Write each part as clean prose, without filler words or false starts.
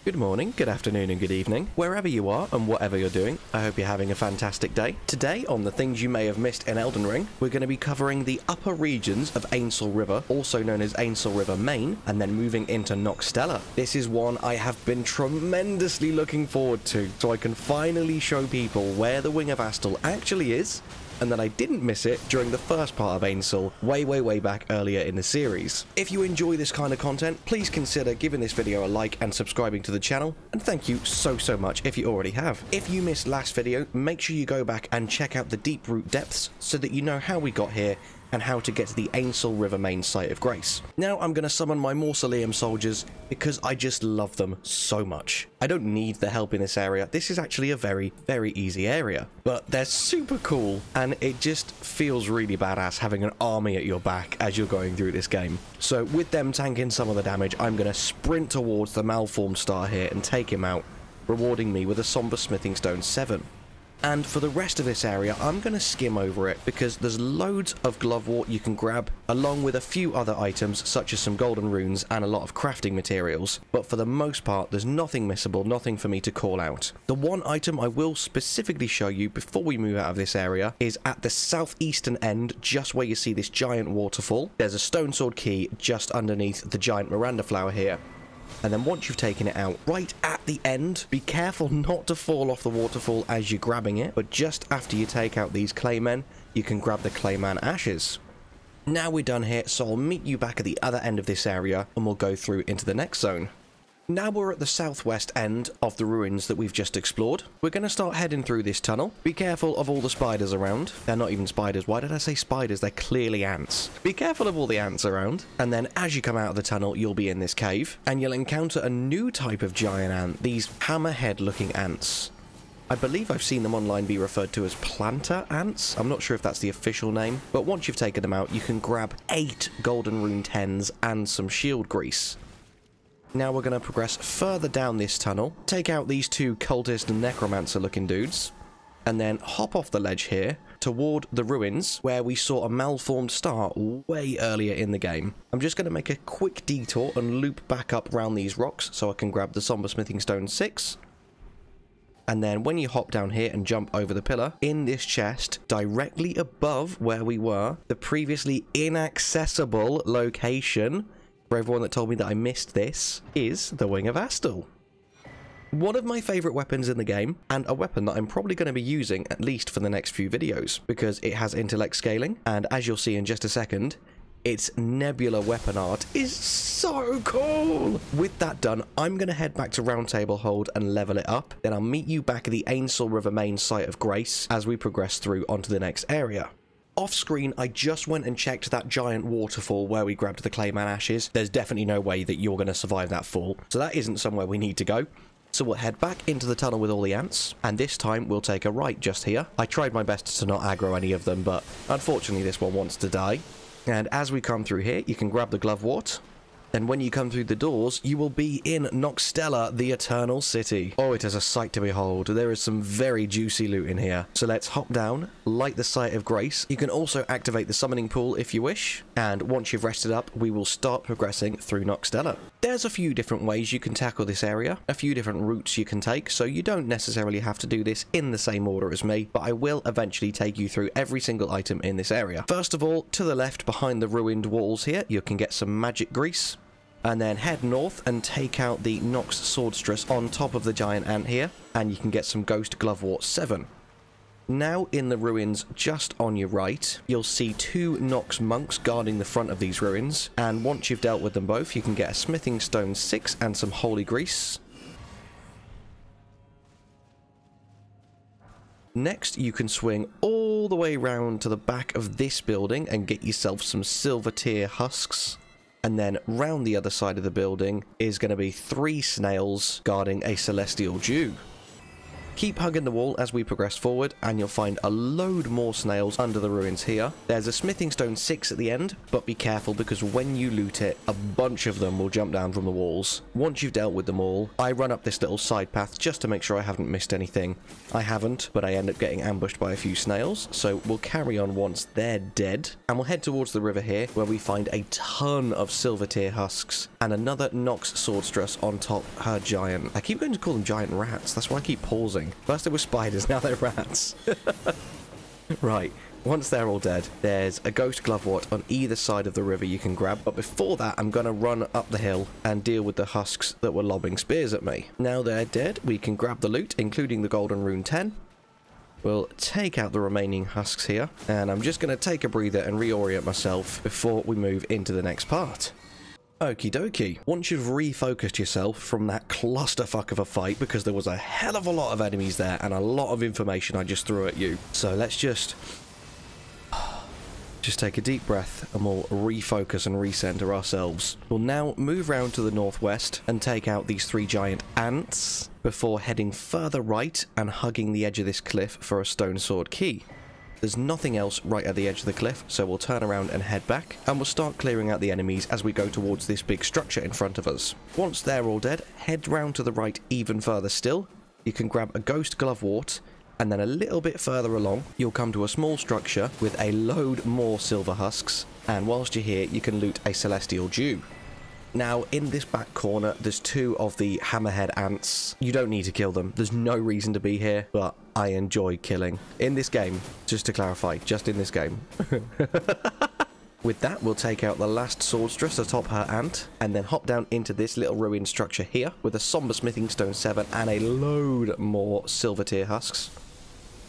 Good morning, good afternoon and good evening, wherever you are and whatever you're doing. I hope you're having a fantastic day. Today, on the things you may have missed in Elden Ring, we're going to be covering the upper regions of Ainsel River, also known as Ainsel River Main, and then moving into Nokstella. This is one I have been tremendously looking forward to, so I can finally show people where the Wing of Astel actually is, and that I didn't miss it during the first part of Ainsel way back earlier in the series. If you enjoy this kind of content, please consider giving this video a like and subscribing to the channel, and thank you so much if you already have. If you missed last video, make sure you go back and check out the deep root depths so that you know how we got here and how to get to the Ainsel River Main Site of Grace. Now I'm going to summon my Mausoleum soldiers because I just love them so much. I don't need the help in this area. This is actually a very easy area, but they're super cool and it just feels really badass having an army at your back as you're going through this game. So with them tanking some of the damage, I'm going to sprint towards the malformed star here and take him out, rewarding me with a Somber Smithing Stone 7. And for the rest of this area, I'm going to skim over it because there's loads of glovewort you can grab, along with a few other items such as some golden runes and a lot of crafting materials. But for the most part, there's nothing missable, nothing for me to call out. The one item I will specifically show you before we move out of this area is at the southeastern end, just where you see this giant waterfall. There's a stone sword key just underneath the giant Miranda flower here. And then once you've taken it out, right at the end, be careful not to fall off the waterfall as you're grabbing it, but just after you take out these claymen, you can grab the clayman ashes. Now we're done here, so I'll meet you back at the other end of this area, and we'll go through into the next zone. Now we're at the southwest end of the ruins that we've just explored. We're going to start heading through this tunnel. Be careful of all the spiders around. They're not even spiders. Why did I say spiders? They're clearly ants. Be careful of all the ants around. And then as you come out of the tunnel, you'll be in this cave. And you'll encounter a new type of giant ant. These hammerhead looking ants. I believe I've seen them online be referred to as planter ants. I'm not sure if that's the official name. But once you've taken them out, you can grab 8 golden rune 10s and some shield grease. Now we're going to progress further down this tunnel, take out these 2 cultist and necromancer looking dudes, and then hop off the ledge here toward the ruins where we saw a malformed star way earlier in the game. I'm just going to make a quick detour and loop back up around these rocks so I can grab the Somber Smithing Stone 6. And then when you hop down here and jump over the pillar, in this chest, directly above where we were, the previously inaccessible location, for everyone that told me that I missed this, is the Wing of Astel. One of my favourite weapons in the game, and a weapon that I'm probably going to be using at least for the next few videos, because it has intellect scaling, and as you'll see in just a second, its nebula weapon art is so cool! With that done, I'm going to head back to Round Table Hold and level it up, then I'll meet you back at the Ainsel River Main Site of Grace as we progress through onto the next area. Off screen, I just went and checked that giant waterfall where we grabbed the clayman ashes. There's definitely no way that you're going to survive that fall, so that isn't somewhere we need to go. So we'll head back into the tunnel with all the ants, and this time we'll take a right just here. I tried my best to not aggro any of them, but unfortunately this one wants to die. And as we come through here, you can grab the glovewort. Then when you come through the doors, you will be in Nokstella, the Eternal City. Oh, it is a sight to behold. There is some very juicy loot in here. So let's hop down, light the Site of Grace. You can also activate the summoning pool if you wish. And once you've rested up, we will start progressing through Nokstella. There's a few different ways you can tackle this area, a few different routes you can take, so you don't necessarily have to do this in the same order as me, but I will eventually take you through every single item in this area. First of all, to the left behind the ruined walls here, you can get some magic grease. And then head north and take out the Nox Swordstress on top of the giant ant here, and you can get some Ghost Glovewort 7. Now in the ruins just on your right, you'll see 2 Nox monks guarding the front of these ruins, and once you've dealt with them both, you can get a Smithing Stone 6 and some Holy Grease. Next, you can swing all the way round to the back of this building and get yourself some Silver Tier husks. And then round the other side of the building is going to be 3 snails guarding a Celestial Dew. Keep hugging the wall as we progress forward, and you'll find a load more snails under the ruins here. There's a smithing stone 6 at the end, but be careful because when you loot it, a bunch of them will jump down from the walls. Once you've dealt with them all, I run up this little side path just to make sure I haven't missed anything. I haven't, but I end up getting ambushed by a few snails, so we'll carry on once they're dead, and we'll head towards the river here, where we find a ton of silver tier husks, and another Nox swordstress on top her giant. I keep going to call them giant rats, that's why I keep pausing. First it was spiders, now they're rats. Right, once they're all dead, there's a ghost glovewort on either side of the river you can grab, but before that I'm going to run up the hill and deal with the husks that were lobbing spears at me. Now they're dead, we can grab the loot, including the golden rune 10. We'll take out the remaining husks here, and I'm just going to take a breather and reorient myself before we move into the next part. Okie dokie. Once you've refocused yourself from that clusterfuck of a fight, because there was a hell of a lot of enemies there and a lot of information I just threw at you. So let's just take a deep breath and we'll refocus and recenter ourselves. We'll now move round to the northwest and take out these 3 giant ants before heading further right and hugging the edge of this cliff for a stone sword key. There's nothing else right at the edge of the cliff, so we'll turn around and head back, and we'll start clearing out the enemies as we go towards this big structure in front of us. Once they're all dead, head round to the right even further still. You can grab a ghost glovewort, and then a little bit further along, you'll come to a small structure with a load more silver husks, and whilst you're here, you can loot a celestial dew. Now, in this back corner, there's 2 of the hammerhead ants. You don't need to kill them. There's no reason to be here, but I enjoy killing. In this game, just to clarify, just in this game. With that, we'll take out the last swordstress atop her ant, and then hop down into this little ruined structure here with a somber smithing stone 7 and a load more silver tier husks.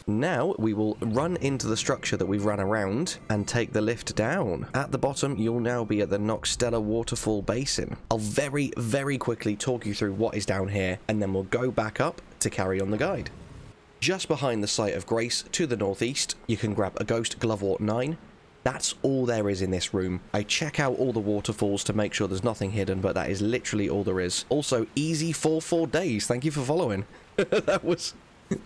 Now we will run into the structure that we've run around and take the lift down. At the bottom, you'll now be at the Nokstella waterfall basin. I'll very, very quickly talk you through what is down here, and then we'll go back up to carry on the guide. Just behind the site of grace to the northeast, you can grab a ghost glovewort 9. That's all there is in this room. I check out all the waterfalls to make sure there's nothing hidden, but that is literally all there is. Also, easy for 4 days. Thank you for following.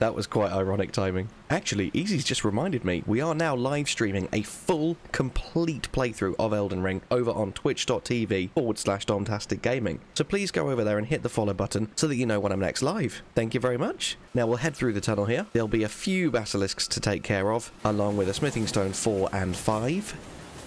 That was quite ironic timing. Actually, Easy's just reminded me, we are now live streaming a full, complete playthrough of Elden Ring over on twitch.tv/domtasticgaming. So please go over there and hit the follow button so that you know when I'm next live. Thank you very much. Now we'll head through the tunnel here. There'll be a few basilisks to take care of, along with a smithing stone 4 and 5.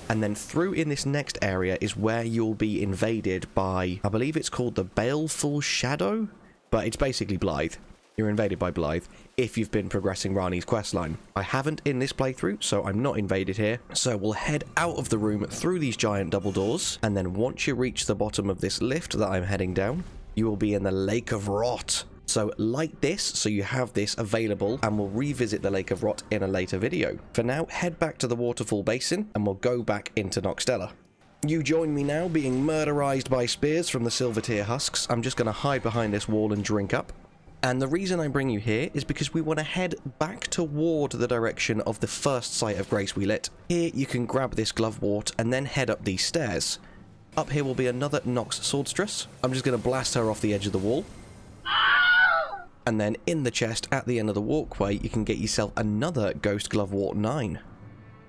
And then through in this next area is where you'll be invaded by, I believe it's called the Baleful Shadow, but it's basically Blythe. You're invaded by Blythe if you've been progressing Rani's questline. I haven't in this playthrough, so I'm not invaded here. So we'll head out of the room through these giant double doors, and then once you reach the bottom of this lift that I'm heading down, you will be in the Lake of Rot. So light this so you have this available, and we'll revisit the Lake of Rot in a later video. For now, head back to the waterfall basin, and we'll go back into Nokstella. You join me now being murderized by spears from the silver tier husks. I'm just going to hide behind this wall and drink up. And the reason I bring you here is because we want to head back toward the direction of the first site of grace we lit. Here you can grab this glovewort and then head up these stairs. Up here will be another Nox swordstress. I'm just going to blast her off the edge of the wall. And then in the chest at the end of the walkway you can get yourself another ghost glovewort 9.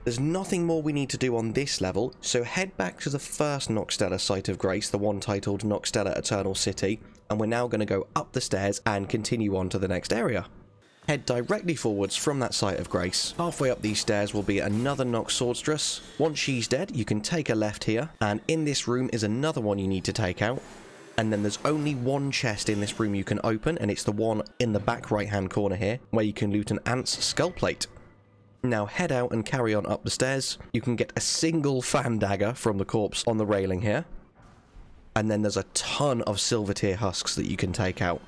There's nothing more we need to do on this level, so head back to the first Nokstella site of grace, the one titled Nokstella Eternal City, and we're now going to go up the stairs and continue on to the next area. Head directly forwards from that site of grace. Halfway up these stairs will be another Nox swordstress. Once she's dead, you can take a left here, and in this room is another one you need to take out. And then there's only one chest in this room you can open, and it's the one in the back right hand corner here, where you can loot an ant's skull plate. Now head out and carry on up the stairs. You can get a single fan dagger from the corpse on the railing here. And then there's a ton of silver tier husks that you can take out.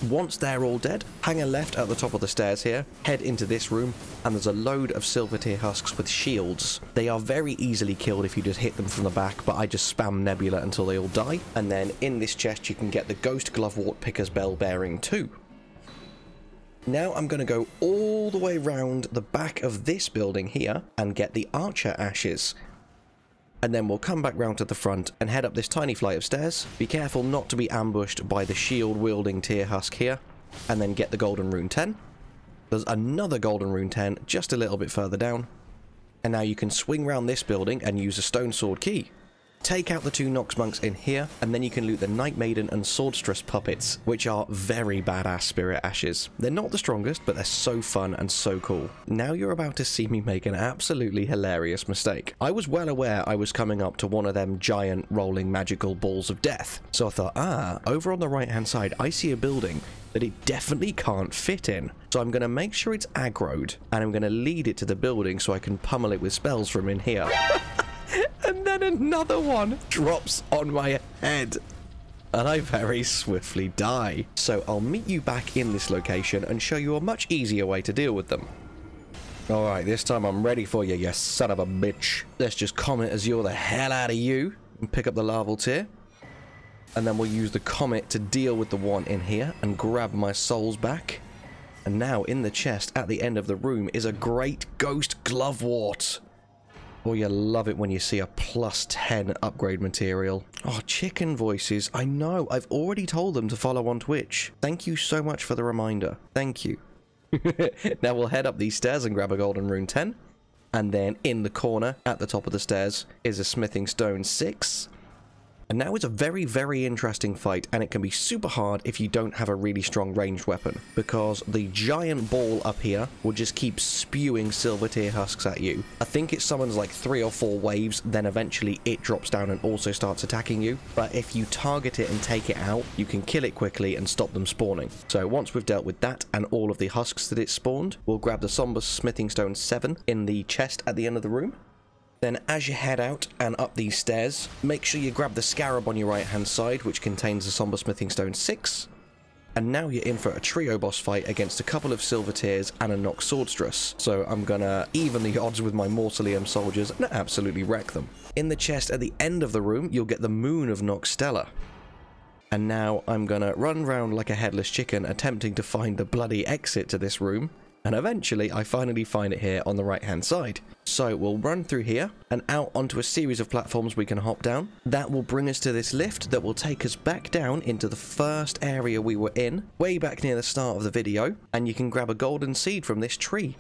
Once they're all dead, hang a left at the top of the stairs here, head into this room, and there's a load of silver tier husks with shields. They are very easily killed if you just hit them from the back, but I just spam Nebula until they all die. And then in this chest you can get the Ghost Glovewort Picker's Bell Bearing 2. Now I'm going to go all the way round the back of this building here and get the Archer Ashes. And then we'll come back round to the front and head up this tiny flight of stairs. Be careful not to be ambushed by the shield-wielding tier husk here. and then get the golden rune 10. There's another golden rune 10 just a little bit further down. And now you can swing around this building and use a stone sword key. Take out the 2 Nox monks in here, and then you can loot the Night Maiden and Swordstress puppets, which are very badass spirit ashes. They're not the strongest, but they're so fun and so cool. Now you're about to see me make an absolutely hilarious mistake. I was well aware I was coming up to one of them giant rolling magical balls of death. So I thought, over on the right hand side, I see a building that it definitely can't fit in. So I'm going to make sure it's aggroed, and I'm going to lead it to the building so I can pummel it with spells from in here. And then another one drops on my head, and I very swiftly die. So I'll meet you back in this location and show you a much easier way to deal with them. Alright, this time I'm ready for you, you son of a bitch. Let's just Comet Azure the hell out of you and pick up the larval tier. And then we'll use the Comet to deal with the one in here and grab my souls back. And now in the chest at the end of the room is a great ghost glovewort. Oh, you love it when you see a plus 10 upgrade material. Oh, chicken voices. I know. I've already told them to follow on Twitch. Thank you so much for the reminder. Thank you. Now we'll head up these stairs and grab a golden rune 10. And then in the corner at the top of the stairs is a smithing stone 6. And now it's a very, very interesting fight, and it can be super hard if you don't have a really strong ranged weapon, because the giant ball up here will just keep spewing silver tier husks at you. I think it summons like 3 or 4 waves, then eventually it drops down and also starts attacking you. But if you target it and take it out, you can kill it quickly and stop them spawning. So once we've dealt with that and all of the husks that it spawned, we'll grab the somber smithing stone 7 in the chest at the end of the room. Then as you head out and up these stairs, make sure you grab the scarab on your right hand side, which contains the somber smithing stone 6. And now you're in for a trio boss fight against a couple of silver tiers and a Nox swordstress. So I'm gonna even the odds with my mausoleum soldiers and absolutely wreck them. In the chest at the end of the room, you'll get the moon of Nokstella. And now I'm gonna run round like a headless chicken attempting to find the bloody exit to this room. And eventually I finally find it here on the right hand side. So we'll run through here and out onto a series of platforms we can hop down. That will bring us to this lift that will take us back down into the first area we were in, way back near the start of the video, and you can grab a golden seed from this tree.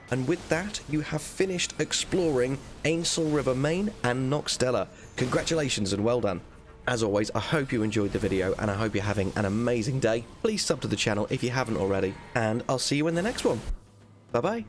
And with that, you have finished exploring Ainsel River Main and Nokstella. Congratulations and well done. As always, I hope you enjoyed the video, and I hope you're having an amazing day. Please sub to the channel if you haven't already, and I'll see you in the next one. Bye-bye.